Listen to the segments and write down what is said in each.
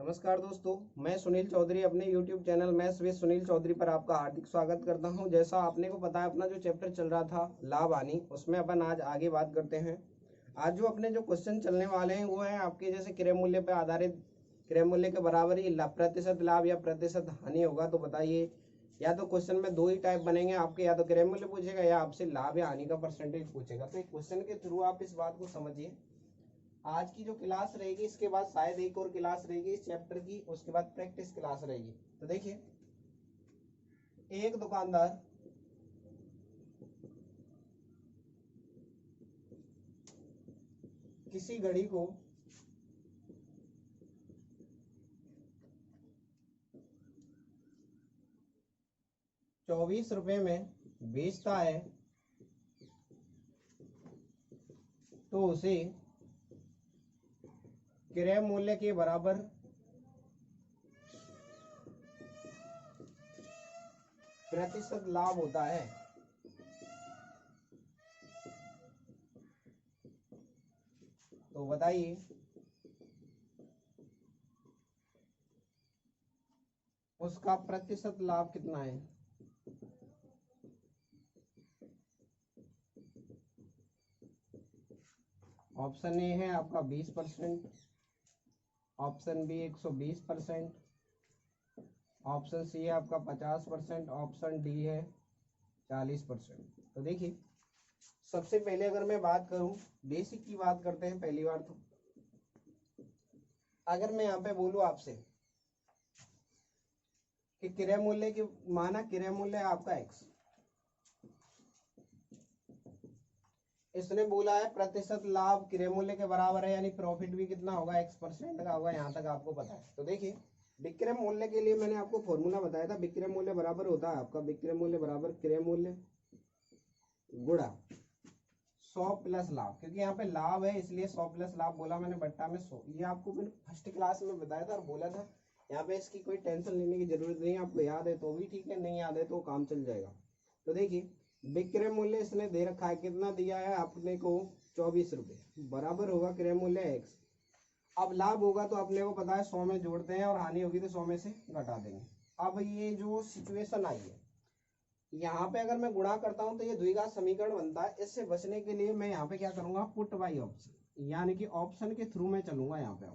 नमस्कार दोस्तों, मैं सुनील चौधरी अपने YouTube channel maths with Sunil Chaudhary पर आपका हार्दिक स्वागत करता हूं। जैसा आपने को पता है, अपना जो चैप्टर चल रहा था लाभ हानि, उसमें अपन आज आगे बात करते हैं। आज जो अपने जो क्वेश्चन चलने वाले हैं वो है आपके जैसे क्रय मूल्य पर आधारित, क्रय मूल्य के बराबर ही प्रतिशत लाभ या प्रतिशत हानि होगा। तो बताइए, या तो क्वेश्चन में दो ही टाइप बनेंगे आपके, या तो क्रय मूल्य पूछेगा या आपसे लाभ या हानि का परसेंटेज पूछेगा। तो एक क्वेश्चन के थ्रू आप इस बात को समझिए। आज की जो क्लास रहेगी, इसके बाद शायद एक और क्लास रहेगी इस चैप्टर की, उसके बाद प्रैक्टिस क्लास रहेगी। तो देखिए, एक दुकानदार किसी घड़ी को 24 रुपए में बेचता है, तो उसे क्रय मूल्य के बराबर प्रतिशत लाभ होता है। तो बताइए, उसका प्रतिशत लाभ कितना है? ऑप्शन ए है आपका 20%, ऑप्शन बी 120%, ऑप्शन सी है आपका 50%, ऑप्शन डी है 40%। तो देखिए, सबसे पहले अगर मैं बात करूं, बेसिक की बात करते हैं। पहली बार तो अगर मैं यहाँ पे बोलूं आपसे कि क्रय मूल्य की, माना क्रय मूल्य है आपका x, इसने बोला है प्रतिशत लाभ क्रय मूल्य के बराबर है, यानी प्रॉफिट भी कितना होगा, x% का होगा। यहाँ तक आपको पता है। तो देखिए, विक्रय मूल्य के लिए मैंने आपको फॉर्मूला बताया था। विक्रय मूल्य बराबर होता है आपका, विक्रय मूल्य बराबर क्रय मूल्य गुणा 100 प्लस लाभ, क्योंकि यहाँ पे लाभ है इसलिए 100 प्लस लाभ बोला मैंने, बट्टा में 100। ये आपको मैंने फर्स्ट क्लास में बताया था और बोला था, यहाँ पे इसकी कोई टेंशन लेने की जरूरत नहीं है। आपको याद है तो भी ठीक है, नहीं याद है तो काम चल जाएगा। तो देखिए, विक्रय मूल्य इसने दे रखा है, कितना दिया है अपने को, 24 रुपये, बराबर होगा क्रय मूल्य x। अब लाभ होगा तो अपने को पता है 100 में जोड़ते हैं, और हानि होगी तो 100 में से घटा देंगे। अब ये जो सिचुएशन आई है, यहाँ पे अगर मैं गुणा करता हूं तो ये द्विघात समीकरण बनता है। इससे बचने के लिए मैं यहाँ पे क्या करूंगा, पुट बाई ऑप्शन, यानी कि ऑप्शन के थ्रू मैं चलूंगा यहाँ पे।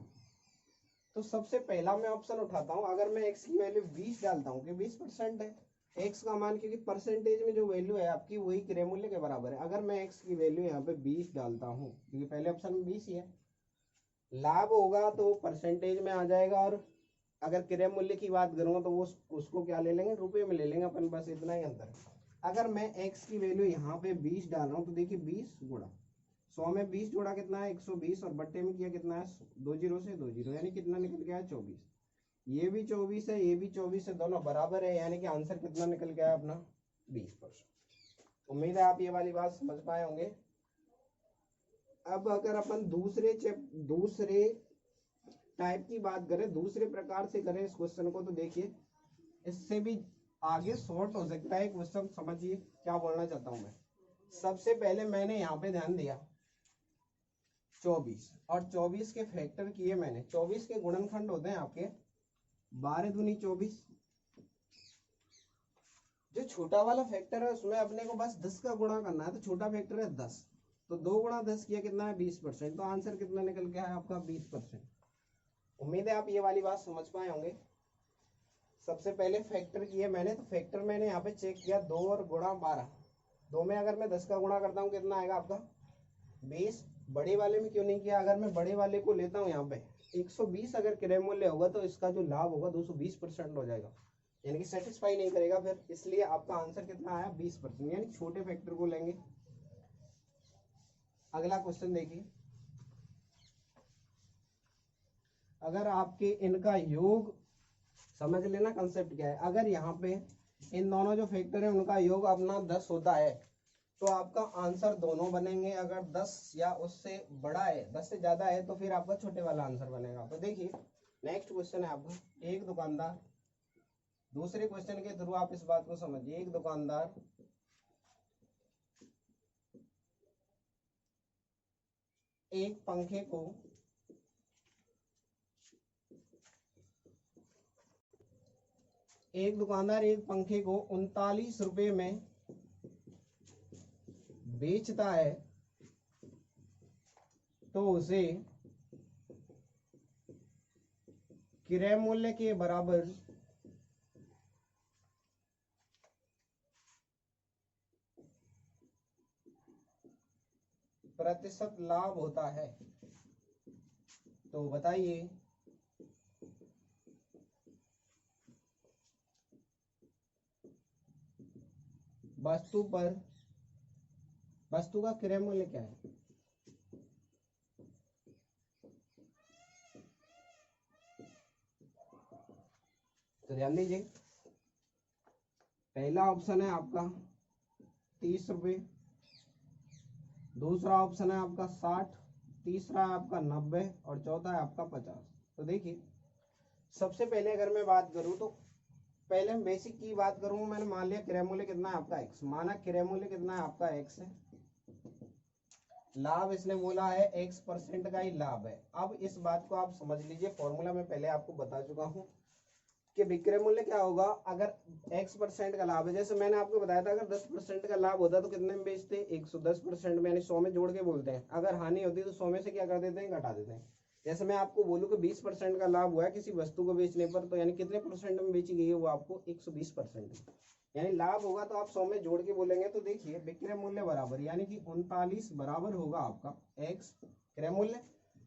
तो सबसे पहला मैं ऑप्शन उठाता हूँ। अगर मैं x की वैल्यू 20 डालता हूँ कि 20% है x का मान, क्योंकि परसेंटेज में जो वैल्यू है आपकी वही क्रय मूल्य के बराबर है। अगर मैं x की वैल्यू यहाँ पे 20 डालता हूँ, क्योंकि पहले ऑप्शन में 20 ही है, लाभ होगा तो परसेंटेज में आ जाएगा, और अगर क्रय मूल्य की बात करूंगा तो वो उसको क्या ले लेंगे, रुपए में ले लेंगे अपन, बस इतना ही अंतर है। अगर मैं x की वैल्यू यहाँ पे 20 डाल रहा हूँ, तो देखिए 20 गुणा 100 में 20 जोड़ा कितना है, 120, और बट्टे में किया कितना है, 2 जीरो से 2 जीरो, यानी कितना निकल गया है, 24। ये भी 24 है, ये भी 24 है, दोनों बराबर है, यानी कि आंसर कितना निकल गया है अपना, 20%। उम्मीद है आप ये वाली बात समझ पाए होंगे। अब अगर अपन दूसरे टाइप की बात करें, दूसरे प्रकार से करें इस क्वेश्चन को, तो देखिए इससे भी आगे शॉर्ट हो सकता है क्वेश्चन। समझिए क्या बोलना चाहता हूं मैं। सबसे पहले मैंने यहाँ पे ध्यान दिया 24, और 24 के फैक्टर किए मैंने। 24 के गुणनखंड होते हैं आपके 12 दूनी 24। जो छोटा वाला फैक्टर है उसमें अपने को बस 10 का गुणा करना है, तो छोटा फैक्टर है 10, तो 2 गुणा 10 किया कितना है, 20%। तो आंसर कितना निकल गया है आपका, 20%। उम्मीद है आप ये वाली बात समझ पाए होंगे। सबसे पहले फैक्टर किए मैंने, तो फैक्टर मैंने यहाँ पे चेक किया, 2 और गुणा 12, 2 में अगर मैं 10 का गुणा करता हूँ कितना आएगा आपका, 20। बड़े वाले में क्यों नहीं किया, अगर मैं बड़े वाले को लेता हूँ यहाँ पे 120 अगर क्रय मूल्य होगा तो इसका जो लाभ होगा 220% हो जाएगा, यानी कि सेटिस्फाई नहीं करेगा फिर, इसलिए आपका आंसर कितना आया, 20%, यानी छोटे फैक्टर को लेंगे। अगला क्वेश्चन देखिए, अगर आपके इनका योग, समझ लेना कंसेप्ट क्या है। अगर यहाँ पे इन दोनों जो फैक्टर है उनका योग अपना 10 होता है, तो आपका आंसर दोनों बनेंगे। अगर 10 या उससे बड़ा है, 10 से ज्यादा है, तो फिर आपका छोटे वाला आंसर बनेगा। तो देखिए, नेक्स्ट क्वेश्चन है आपका, एक दुकानदार, दूसरे क्वेश्चन के थ्रू आप इस बात को समझिए। एक दुकानदार एक पंखे को एक दुकानदार एक पंखे को 39 रुपए में बेचता है तो उसे क्रय मूल्य के बराबर प्रतिशत लाभ होता है। तो बताइए वस्तु का क्रय मूल्य क्या है? तो ध्यान दीजिए, पहला ऑप्शन है आपका 30 रुपये, दूसरा ऑप्शन है आपका 60, तीसरा है आपका 90 और चौथा है आपका 50। तो देखिए सबसे पहले अगर मैं बात करूं तो पहले हम बेसिक की बात करूं, मैंने मान लिया क्रय मूल्य कितना है आपका x, माना क्रय मूल्य कितना है आपका x है, लाभ इसने बोला है x% का ही लाभ है। अब इस बात को आप समझ लीजिए, फॉर्मूला मैं पहले आपको बता चुका हूं कि विक्रय मूल्य क्या होगा अगर x% का लाभ है। जैसे मैंने आपको बताया था अगर 10% का लाभ होता तो कितने में बेचते, 110% में, यानी 100 में जोड़ के बोलते हैं। अगर हानि होती तो 100 में से क्या कर देते हैं, घटा देते हैं। जैसे मैं आपको बोलूं कि 20% का लाभ हुआ है किसी वस्तु को बेचने पर, तो यानी कितने परसेंट में बेची गई है वो आपको 120%, यानी लाभ होगा तो आप 100 में जोड़ के बोलेंगे। तो देखिए विक्रय मूल्य बराबर यानी कि 39 बराबर होगा आपका x क्रय मूल्य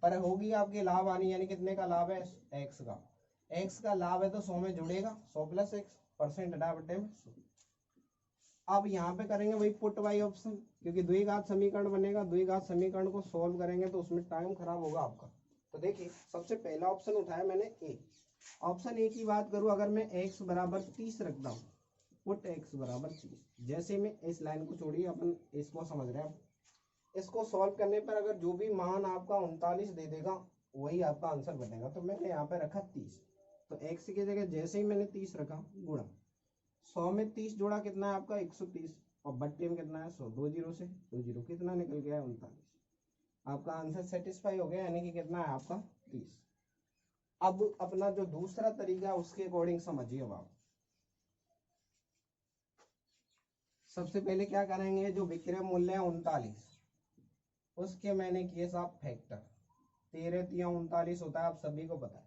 पर होगी आपकी लाभ हानि, यानी कितने का लाभ है, x का लाभ है तो 100 में जुड़ेगा, 100 प्लस x परसेंट हटा बटे में 100। अब यहाँ पे करेंगे वही पुट बाई ऑप्शन, क्योंकि द्विघात समीकरण बनेगा, द्विघात समीकरण को सॉल्व करेंगे तो उसमें टाइम खराब होगा आपका। तो देखिए सबसे पहला ऑप्शन उठाया मैंने ए, ऑप्शन ए की बात करूं, अगर मैं x बराबर 30 रखता हूँ, पुट x बराबर 30, जैसे मैं इस लाइन को छोड़िए, अपन इसको समझ रहे हैं। इसको सॉल्व करने पर अगर जो भी मान आपका 39 दे देगा वही आपका आंसर बनेगा। तो मैंने यहाँ पे रखा 30, तो x की जगह जैसे ही मैंने 30 रखा गुणा 100 में 30 जोड़ा कितना है आपका 130 और बट्टे में कितना है 100, 2 जीरो से 2 जीरो कितना निकल गया 39। आपका आंसर सेटिस्फाई हो गया, यानी कि कितना है आपका 30। अब अपना जो दूसरा तरीका है उसके अकॉर्डिंग समझिए। अब आप सबसे पहले क्या करेंगे, जो विक्रय मूल्य है 39, उसके मैंने किए साहब फैक्टर, 13 तिया 39 होता है, आप सभी को पता है।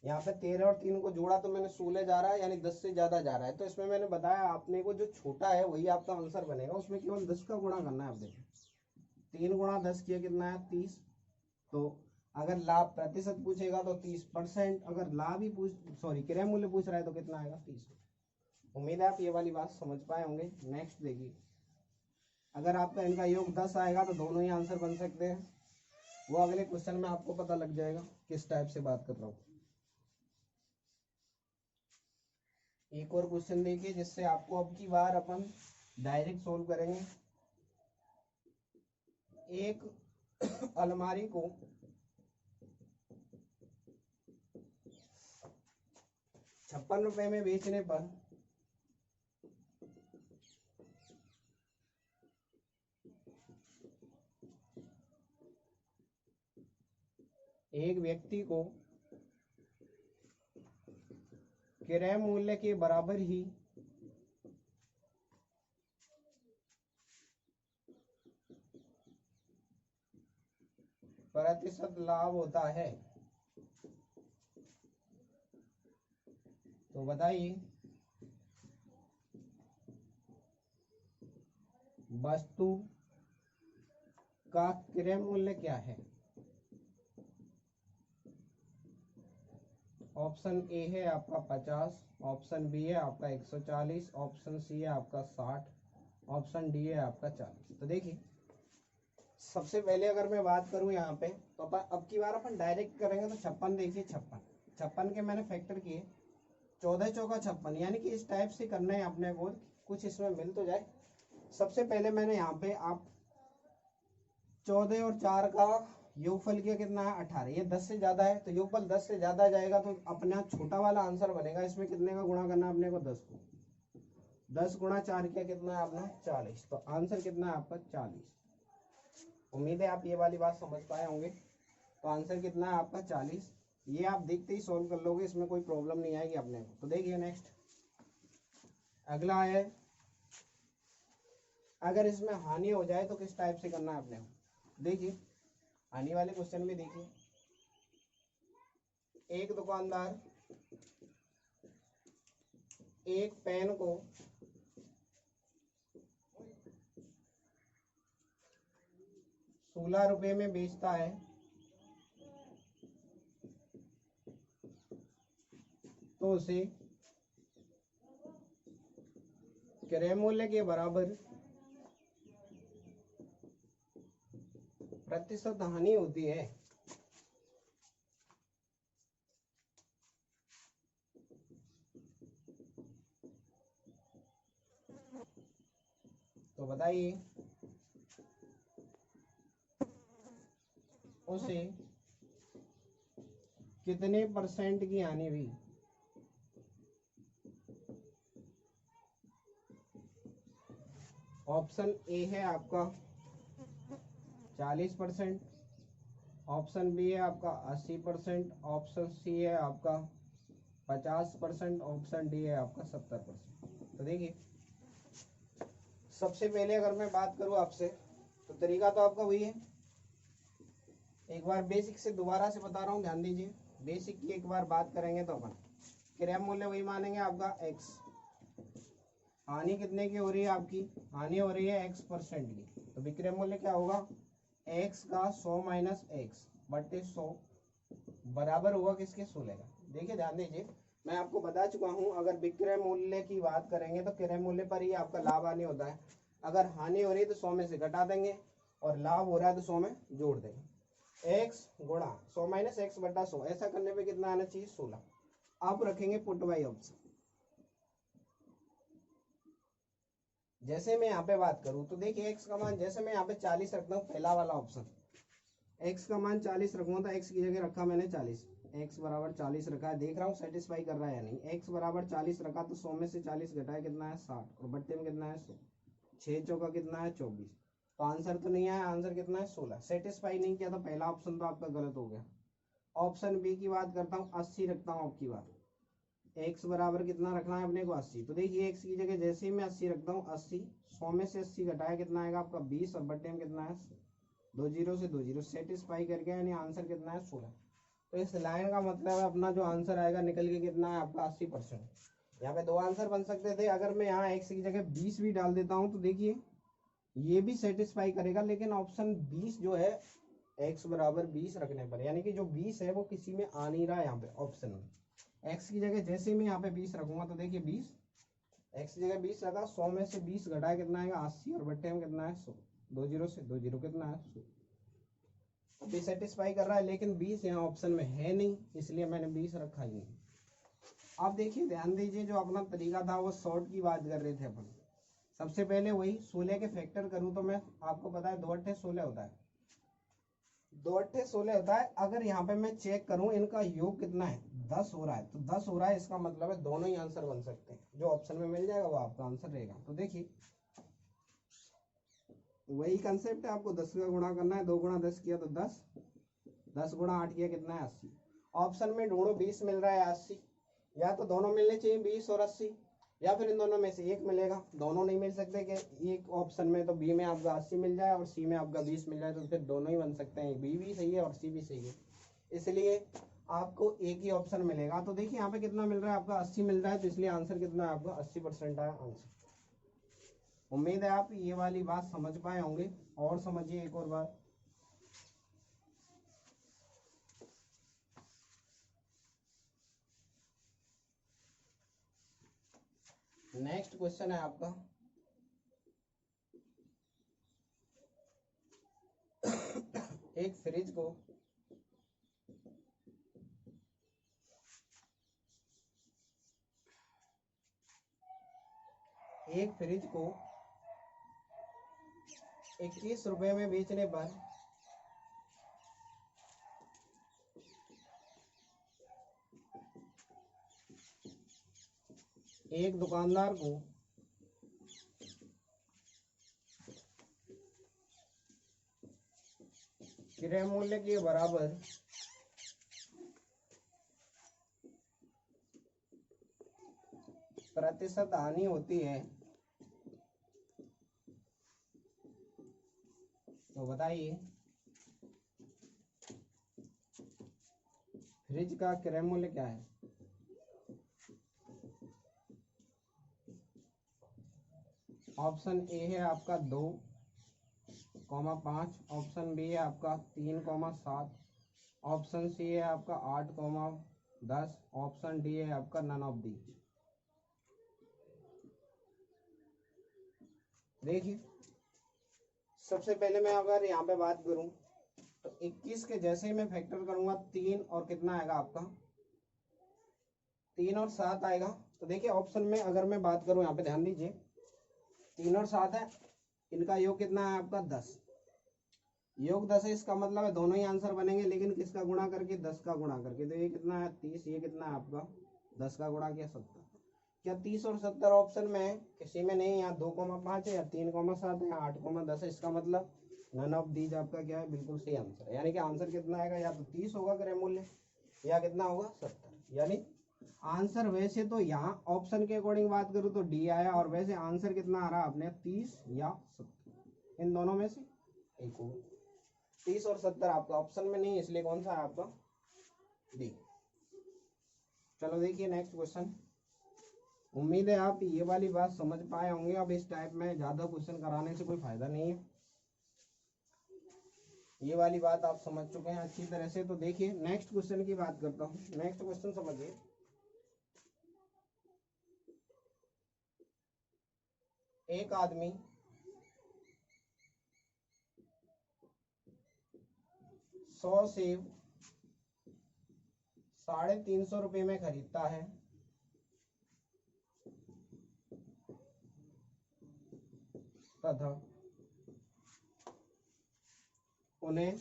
यहाँ पे 13 और 3 को जोड़ा तो मैंने 16 जा रहा है, यानी 10 से ज्यादा जा रहा है। तो इसमें मैंने बताया आपने को जो छोटा है वही आपका आंसर बनेगा, उसमें केवल 10 का गुणा करना है। आप देखो 3 गुणा 10 किया कितना है 30। तो अगर लाभ प्रतिशत पूछेगा तो 30%, अगर लाभ ही क्रय मूल्य पूछ रहा है तो कितना आएगा 30। उम्मीद है आप ये वाली बात समझ पाए होंगे। नेक्स्ट देखिए, अगर आपका इनका योग 10 आएगा तो दोनों ही आंसर बन सकते हैं, वो अगले क्वेश्चन में आपको पता लग जाएगा किस टाइप से बात कर रहा हूँ। एक और क्वेश्चन देखिए जिससे आपको अब की बार अपन डायरेक्ट सोल्व करेंगे। एक अलमारी को 56 रुपए में बेचने पर एक व्यक्ति को क्रय मूल्य के बराबर ही प्रतिशत लाभ होता है। तो बताइए वस्तु का क्रय मूल्य क्या है। ऑप्शन ए है आपका 50, ऑप्शन बी है आपका 140, ऑप्शन सी है आपका 60, ऑप्शन डी है आपका 40। तो देखिए सबसे पहले अगर मैं बात करूं यहाँ पे तो अब की बार अपन डायरेक्ट करेंगे। तो 56 देखिए, 56 के मैंने फैक्टर किए, 14 चौका 56, यानी कि इस टाइप से करना है अपने को, कुछ इसमें मिल तो जाए। सबसे पहले मैंने यहाँ पे आप 14 और 4 का योगफल किया कितना है 18, ये 10 से ज्यादा है तो योगफल 10 से ज्यादा जाएगा तो अपना छोटा वाला आंसर बनेगा। इसमें कितने का गुणा करना है अपने को 10 को, 10 गुणा 4 किया कितना है अपना 40। तो आंसर कितना है आपका 40। उम्मीद है आप ये वाली बात समझ पाए होंगे। तो आंसर कितना है आपका 40, ये आप देखते ही सोल्व कर लोगे, इसमें कोई प्रॉब्लम नहीं आएगी अपने को। तो देखिए नेक्स्ट, अगला है, अगर इसमें हानि हो जाए तो किस टाइप से करना है अपने को। देखिए हानि वाले क्वेश्चन में देखिए, एक दुकानदार एक पेन को 16 रुपए में बेचता है, तो उसे क्रय मूल्य के बराबर प्रतिशत हानि होती है। तो बताइए उसे कितने परसेंट की हानि हुई। ऑप्शन ए है आपका 40%, ऑप्शन बी है आपका 80%, ऑप्शन सी है आपका 50%, ऑप्शन डी है आपका 70%। तो देखिए सबसे पहले अगर मैं बात करूं आपसे, तो तरीका तो आपका वही है। एक बार बेसिक से दोबारा से बता रहा हूं, ध्यान दीजिए। बेसिक की एक बार बात करेंगे तो अपन क्रय मूल्य वही मानेंगे आपका x। हानि कितने की हो रही है आपकी, हानि हो रही है x% की, तो विक्रय मूल्य क्या होगा, x का 100 माइनस एक्स बटे 100 बराबर होगा किसके, 16 का। देखिए ध्यान दीजिए, मैं आपको बता चुका हूं, अगर विक्रय मूल्य की बात करेंगे तो क्रय मूल्य पर ही आपका लाभ हानि होता है। अगर हानि हो रही है तो 100 में से घटा देंगे, और लाभ हो रहा है तो 100 में जोड़ देंगे। x गुणा 100 माइनस एक्स बटा 100, ऐसा करने पे कितना आना चाहिए, 16। आप रखेंगे पुट बाई ऑप्शन। जैसे मैं यहाँ पे बात करूं तो देखिए x का मान, जैसे मैं यहाँ पे 40 रखता हूँ, पहला वाला ऑप्शन, x का मान 40 रखूंगा तो x की जगह रखा मैंने 40, x बराबर 40 रखा है। देख रहा हूँ सेटिस्फाई कर रहा है या नहीं। x बराबर 40 रखा तो 100 में से 40 घटाया कितना है, 60, और बट्टे में कितना है, 100। 6 चौका कितना है, 24। तो आंसर तो नहीं आया, आंसर कितना है, 16। सेटिस्फाई नहीं किया तो पहला ऑप्शन तो आपका गलत हो गया। ऑप्शन बी की बात करता हूँ, 80 रखता हूँ आपकी बात। x बराबर कितना रखना है अपने को, 80। तो देखिए x की जगह जैसे ही मैं 80 रखता हूँ, 80, 100 में से 80 घटाया कितना आएगा आपका 20, और बट्टे में कितना है, 2 जीरो से 2 जीरो, सेटिस्फाई करके, यानी आंसर कितना है, 16। तो इस लाइन का मतलब है अपना जो आंसर आएगा निकल के कितना है आपका 80%। यहाँ पे दो आंसर बन सकते थे। अगर मैं यहाँ x की जगह 20 भी डाल देता हूँ तो देखिए ये भी सेटिस्फाई करेगा, लेकिन ऑप्शन 20 जो है x बराबर 20 रखने पर, यानी कि जो 20 है वो किसी में आ नहीं रहा है यहाँ पे ऑप्शन में। x की जगह जैसे मैं यहाँ पे 20 रखूंगा तो देखिए 20, x की जगह 20 लगा, 100 में से 20 घटाया कितना आएगा, 80, और बट्टे में कितना है, 100। 2 जीरो से 2 जीरो कितना है, 100। अभी सेटिस्फाई कर रहा है, लेकिन 20 यहाँ ऑप्शन में है नहीं, इसलिए मैंने 20 रखा ही नहीं। आप देखिए ध्यान दीजिए, जो अपना तरीका था वो शॉर्ट की बात कर रहे थे अपन। सबसे पहले वही 16 के फैक्टर करूं तो मैं आपको पता है 2 अट्ठे 16 होता है, 2 अट्ठे 16 होता है। अगर यहाँ पे मैं चेक करूं इनका योग कितना है, 10 हो रहा है, तो 10 हो रहा है, इसका मतलब है दोनों ही आंसर बन सकते हैं। जो ऑप्शन में मिल जाएगा वो आपका आंसर रहेगा। तो देखिए वही कंसेप्ट है, आपको 10 का गुणा करना है, 2 गुणा 10 किया तो 10, 10 गुणा 8 किया कितना है, 80। ऑप्शन में ढूंढो 20 मिल रहा है 80, या तो दोनों मिलने चाहिए 20 और 80, या फिर इन दोनों में से एक मिलेगा। दोनों नहीं मिल सकते कि एक ऑप्शन में तो बी में आपका 80 मिल जाए और सी में आपका 20 मिल जाए, तो फिर दोनों ही बन सकते हैं, बी भी सही है और सी भी सही है, इसलिए आपको एक ही ऑप्शन मिलेगा। तो देखिए यहाँ पे कितना मिल रहा है आपका, 80 मिल रहा है, तो इसलिए आंसर कितना है आपका 80% आया आंसर। उम्मीद है आप ये वाली बात समझ पाए होंगे, और समझिए एक और बात। नेक्स्ट क्वेश्चन है आपका, एक फ्रिज को एक फ्रिज को 21 रुपए में बेचने पर एक दुकानदार को क्रय मूल्य के बराबर प्रतिशत हानि होती है तो बताइए फ्रिज का क्रय मूल्य क्या है? ऑप्शन ए है आपका 2,5, ऑप्शन बी है आपका 3,7, ऑप्शन सी है आपका 8,10, ऑप्शन डी है आपका नन ऑफ दी। देखिए सबसे पहले मैं अगर यहाँ पे बात करूं तो 21 के जैसे ही मैं फैक्टर करूंगा 3 और कितना आएगा आपका 3 और 7 आएगा। तो देखिए ऑप्शन में अगर मैं बात करूं यहाँ पे ध्यान दीजिए 3 और 7 है, इनका योग कितना है आपका 10, योग 10 है, इसका मतलब है दोनों ही आंसर बनेंगे लेकिन किसका गुणा करके 10 का गुणा करके। तो ये कितना है 30, ये कितना है आपका 10 का गुणा किया 70। क्या 30 और 70 ऑप्शन में है? किसी में नहीं, यहाँ 2,5 है या 3,7 है या 8,10 है, इसका मतलब नन ऑफ दीज आपका क्या है, बिल्कुल सही आंसर है। यानी कि आंसर कितना आएगा, या तो 30 होगा क्रय मूल्य या कितना होगा 70। यानी आंसर वैसे तो यहाँ ऑप्शन के अकॉर्डिंग बात करूँ तो डी आया, और वैसे आंसर कितना आ रहा है अपने 30 या 70, इन दोनों में से एक होगा। 30 और 70 आपका ऑप्शन में नहीं, इसलिए कौन सा है आपका डी। चलो देखिए नेक्स्ट क्वेश्चन। उम्मीद है आप ये वाली बात समझ पाए होंगे। अब इस टाइप में ज्यादा क्वेश्चन कराने से कोई फायदा नहीं है, ये वाली बात आप समझ चुके हैं अच्छी तरह से। तो देखिए नेक्स्ट क्वेश्चन की बात करता हूँ। नेक्स्ट क्वेश्चन समझिए, एक आदमी 100 सेब 350 रुपये में खरीदता है, तथा उन्हें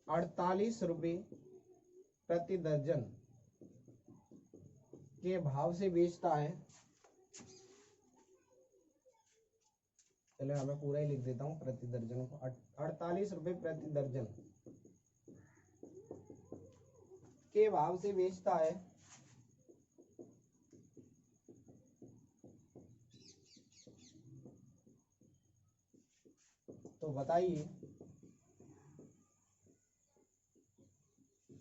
48 रुपये प्रति दर्जन के भाव से बेचता है। चलो मैं पूरा ही लिख देता हूँ, प्रति दर्जन को 48 रुपये प्रति दर्जन के भाव से बेचता है, तो बताइए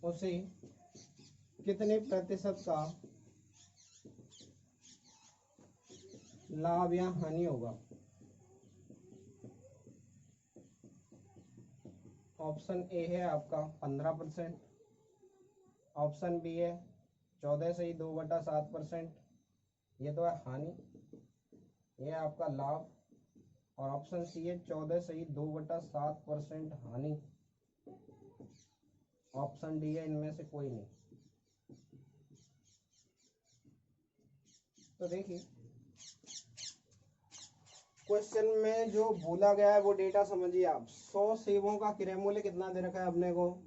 उसे कितने प्रतिशत का लाभ या हानि होगा। ऑप्शन ए है आपका 15%, ऑप्शन बी है 14 से ही 2/7%, ये तो है हानि, ये है आपका लाभ, और ऑप्शन सी है 14 से ही 2/7% हानि, ऑप्शन डी है इनमें से कोई नहीं। तो देखिए क्वेश्चन में जो बोला गया है वो डेटा समझिए आप। 100 सेबों का क्रय मूल्य कितना दे रखा है अपने को,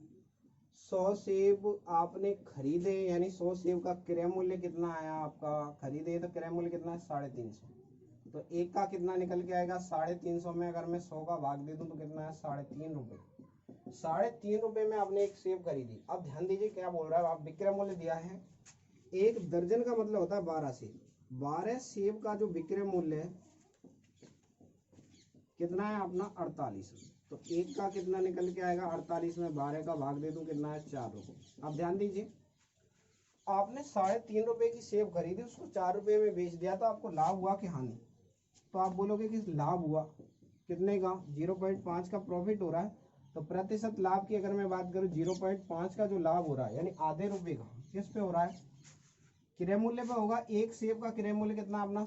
100 सेब आपने खरीदे, यानी 100 सेब का क्रय मूल्य कितना आया आपका, खरीदे तो क्रय मूल्य कितना है 350। तो एक का कितना निकल के आएगा 350 में अगर मैं 100 का भाग दे दूं तो कितना है 3.5 रुपये। 3.5 रुपये में आपने एक सेब खरीदी। अब ध्यान दीजिए क्या बोल रहा है, आप विक्रय मूल्य दिया है, एक दर्जन का मतलब होता है 12 सेब, 12 सेब का जो विक्रय मूल्य है कितना है अपना 48। तो एक का कितना निकल के आएगा 48 में 12 का भाग दे दूं कितना है 4 रुपये। अब ध्यान दीजिए आपने 3.5 रुपये की सेब खरीदी, उसको 4 रुपये में बेच दिया, तो आपको लाभ हुआ कि हानि? तो आप बोलोगे कि लाभ हुआ, कितने का 0.5 का प्रॉफिट हो रहा है। तो प्रतिशत लाभ की अगर मैं बात करूं 0.5 का जो लाभ हो रहा है, यानी आधे रुपये का किस पे हो रहा है, क्रय मूल्य पे होगा। एक सेब का क्रय मूल्य कितना अपना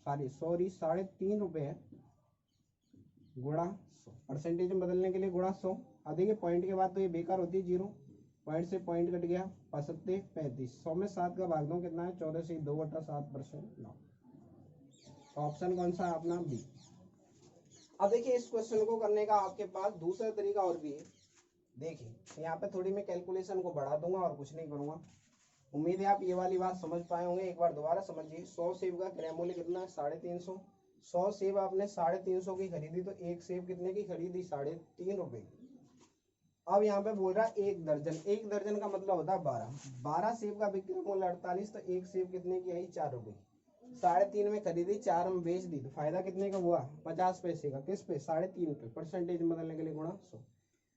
3.5 रुपये है, गुणा 100, परसेंटेज में बदलने के लिए गुणा 100। अब देखिए पॉइंट के बाद तो ये बेकार होती है, 0 पॉइंट से पॉइंट कट गया, 75 35, 100 में 7 का भाग दो कितना है 14 से 2/7% लाभ। ऑप्शन कौन सा है अपना बी। अब देखिए इस क्वेश्चन को करने का आपके पास दूसरा तरीका और भी है। देखिए यहाँ पे थोड़ी मैं कैलकुलेशन को बढ़ा दूंगा और कुछ नहीं करूंगा। उम्मीद है आप ये वाली बात समझ पाए होंगे। एक बार दोबारा समझिए, 100 सेब का क्रय मूल्य कितना है 350। 100 सेब आपने 350 की खरीदी, तो एक सेब कितने की खरीदी 3.5 रुपये की। अब यहाँ पे बोल रहा है 1 दर्जन, 1 दर्जन का मतलब होता है 12 सेब का बिक्री मूल्य 48, तो एक सेब कितने की आई 4 रुपए। 3.5 में खरीदी, 4 में बेच दी, तो फायदा कितने का हुआ 50 पैसे का। किस पे 3.5 पे, परसेंटेज बदलने के लिए गुणा 100।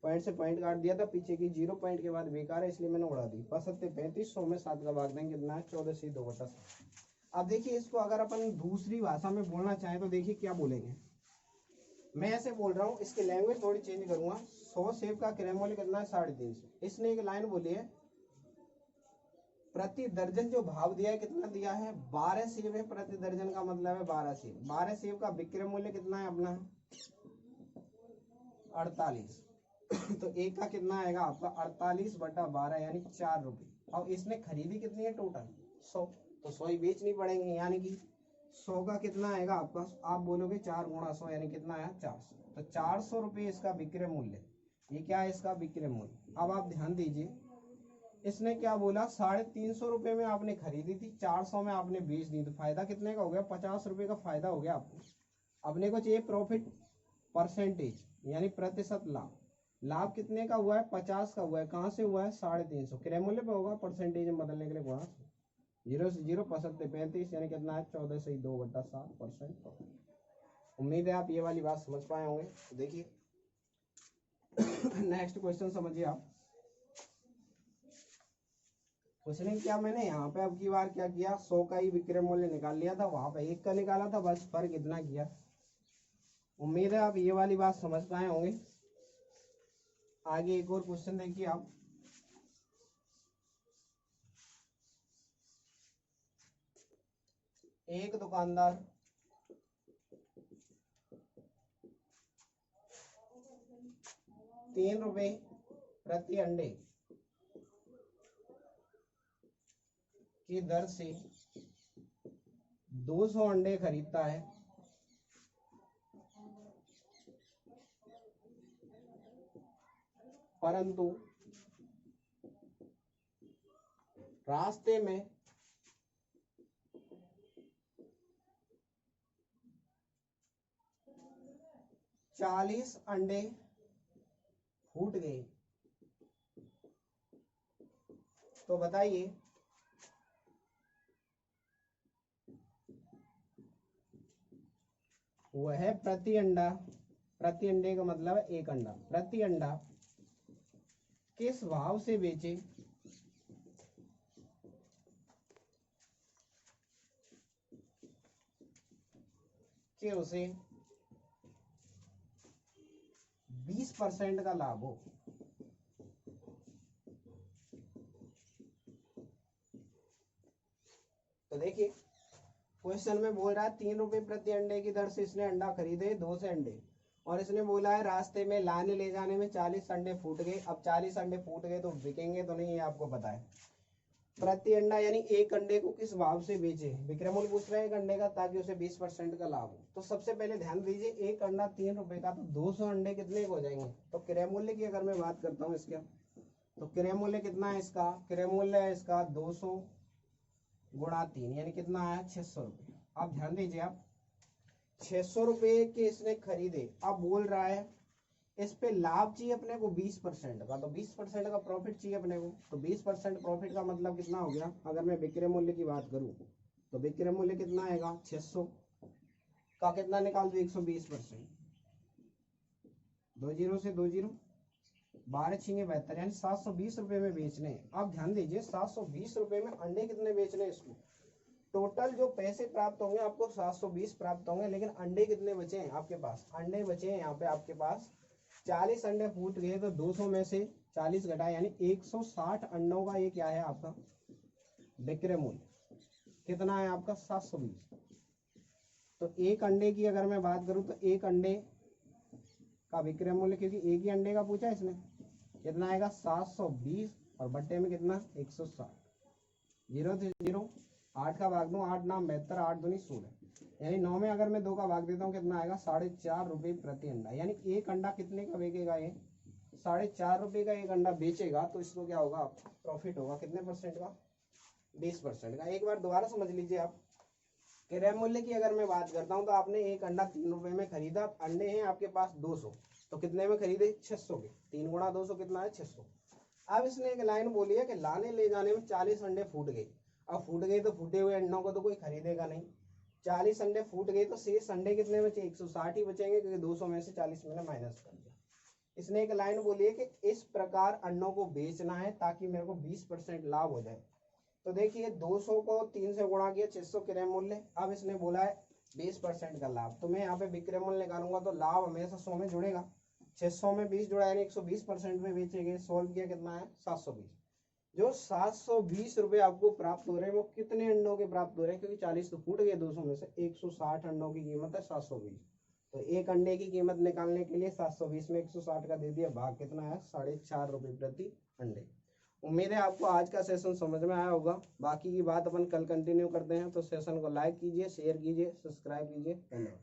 पॉइंट से पॉइंट काट दिया था, पीछे की 0 पॉइंट के बाद बेकार है इसलिए मैंने उड़ा दी। 35 100 में 7 का भाग देंगे कितना है 14 से 2/7। अब देखिए इसको अगर अपन दूसरी भाषा में बोलना चाहें तो देखिए क्या बोलेंगे। मैं ऐसे बोल रहा हूँ, इसकी लैंग्वेज थोड़ी चेंज करूंगा। 100 सेब का क्रय मूल्य कितना है 350। इसने एक लाइन बोली है, प्रति दर्जन जो भाव दिया है कितना दिया है 12 सेब है प्रति दर्जन का मतलब है 12 सेब। 12 सेब का विक्रय मूल्य कितना है अपना 48। तो एक का कितना आएगा आपका 48/12 यानी 4 रुपए। अब इसने खरीदी कितनी है टोटल 100, तो 100 ही बेचनी पड़ेंगे, यानी कि 100 का कितना आएगा आपका, आप बोलोगे 4 गुणा 100 यानी कितना आया 400। तो 400 रुपये इसका विक्रय मूल्य, ये क्या है इसका विक्रय मूल्य। अब आप ध्यान दीजिए, इसने क्या बोला 350 रुपये में आपने खरीदी थी, 400 में आपने बेच दी, तो फायदा कितने का हो गया 50 रुपये का फायदा हो गया आपको। अपने को चाहिए प्रॉफिट परसेंटेज यानी प्रतिशत लाभ। लाभ कितने का हुआ है 50 का हुआ है, कहाँ से हुआ है 350, क्रय मूल्य पे होगा, परसेंटेज में बदलने के लिए गुणा 0 से 0 पचहत्तर 35 यानी कितना है 14 से 2/7%। उम्मीद है आप ये वाली बात समझ पाए होंगे। देखिए नेक्स्ट क्वेश्चन समझिए आप। क्वेश्चन क्या, मैंने यहाँ पे अब की बार क्या किया 100 का ही विक्रय मूल्य निकाल लिया था, वहां पे 1 का निकाला था, बस फर्क इतना किया। उम्मीद है आप ये वाली बात समझ पाए होंगे। आगे एक और क्वेश्चन देखिए आप। एक दुकानदार 3 रुपए प्रति अंडे की दर से 200 अंडे खरीदता है, परंतु रास्ते में 40 अंडे फूट गए, तो बताइए वह प्रति अंडा, प्रति अंडे का मतलब है एक अंडा, प्रति अंडा किस भाव से बेचे कि उसे 20% का लाभ हो। तो देखिए क्वेश्चन में बोल रहा है 3 रुपए प्रति अंडे की दर से इसने अंडा खरीदे 2 से अंडे, और इसने बोला है रास्ते में लाने ले जाने में 40 अंडे फूट गए। अब 40 अंडे फूट गए तो बिकेंगे तो नहीं, ये आपको पता है। प्रति अंडा यानी एक अंडे को किस भाव से बेचे, विक्रय मूल्य पूछ रहे हैं एक अंडे का, ताकि उसे 20% का लाभ हो। तो सबसे पहले ध्यान दीजिए, एक अंडा 3 रुपए का, तो 200 अंडे कितने हो जाएंगे। तो क्रय मूल्य की अगर मैं बात करता हूँ इसका, तो क्रय मूल्य कितना है इसका, क्रय मूल्य है इसका 200 गुणा 3 यानी कितना आया 600 रुपये। आप ध्यान दीजिए, आप 600 रुपये के इसने खरीदे। अब बोल रहा है इस पे लाभ चाहिए अपने को 20% का, तो 20% का प्रॉफिट चाहिए अपने को। तो 20% प्रॉफिट का मतलब कितना हो गया, अगर मैं विक्रय मूल्य की बात करूं तो विक्रय मूल्य कितना आएगा 600 का कितना निकाल दो 120%, 20 से 20 12 छिंगे 72 यानी 720 रुपये में बेचने हैं। अब ध्यान दीजिए 720 रुपये में अंडे कितने बेचने हैं इसको, टोटल जो पैसे प्राप्त होंगे आपको 720 प्राप्त होंगे, लेकिन अंडे कितने बचे हैं आपके पास, अंडे बचे हैं यहाँ पे आपके पास 40 अंडे फूट गए, तो 200 में से 40 घटाए यानी 160 अंडों का ये क्या है आपका विक्रय मूल्य कितना है आपका 720। तो एक अंडे की अगर मैं बात करूं तो एक अंडे का विक्रय मूल्य, क्योंकि एक ही अंडे का पूछा इसने, कितना आएगा 720 और बट्टे में कितना 160, 0 से 0 8 का भाग दो 8 नाम 72 8 दूनी 16 यानी 9 में अगर मैं 2 का भाग देता हूँ कितना आएगा 4.5 रुपये प्रति अंडा। यानी एक अंडा कितने का बेचेगा ये 4.5 रुपये का एक अंडा बेचेगा, तो इसको क्या होगा प्रॉफिट होगा कितने परसेंट का 20% का। एक बार दोबारा समझ लीजिए आप, क्रय मूल्य की अगर मैं बात करता हूँ तो आपने एक अंडा 3 रुपए में खरीदा, अंडे हैं आपके पास 200, तो कितने में खरीदे 600 के, 3 गुणा 200 कितना है 600। अब इसने एक लाइन बोली है कि लाने ले जाने में 40 अंडे फूट गए। अब फूट गए तो फूटे हुए अंडों को तो कोई खरीदेगा नहीं, 40 अंडे फूट गए तो शेष अंडे कितने बचे 160 ही बचेंगे, क्योंकि 200 में से 40 मैंने माइनस कर दिया। इसने एक लाइन बोली है कि इस प्रकार अंडों को बेचना है ताकि मेरे को 20% लाभ हो जाए। तो देखिए 200 को 3 से गुणा किया 600 क्रय मूल्य, अब इसने बोला है 20% का लाभ, तो मैं यहाँ पे विक्रय मूल्य निकालूंगा तो लाभ हमेशा 100 में जुड़ेगा, 600 में 20 जुड़ा यानी 120% में बेचेंगे। सोल्व किया कितना है 720। जो 720 रुपये आपको प्राप्त हो रहे हैं वो कितने अंडों के प्राप्त हो रहे हैं, क्योंकि 40 तो फूट गए 200 में से, 160 अंडों की कीमत है 720। तो एक अंडे की कीमत निकालने के लिए 720 में 160 का दे दिया, भाग कितना है 4.5 रुपये प्रति अंडे। उम्मीद है आपको आज का सेशन समझ में आया होगा। बाकी की बात अपन कल कंटिन्यू करते हैं, तो सेशन को लाइक कीजिए, शेयर कीजिए, सब्सक्राइब कीजिए। धन्यवाद।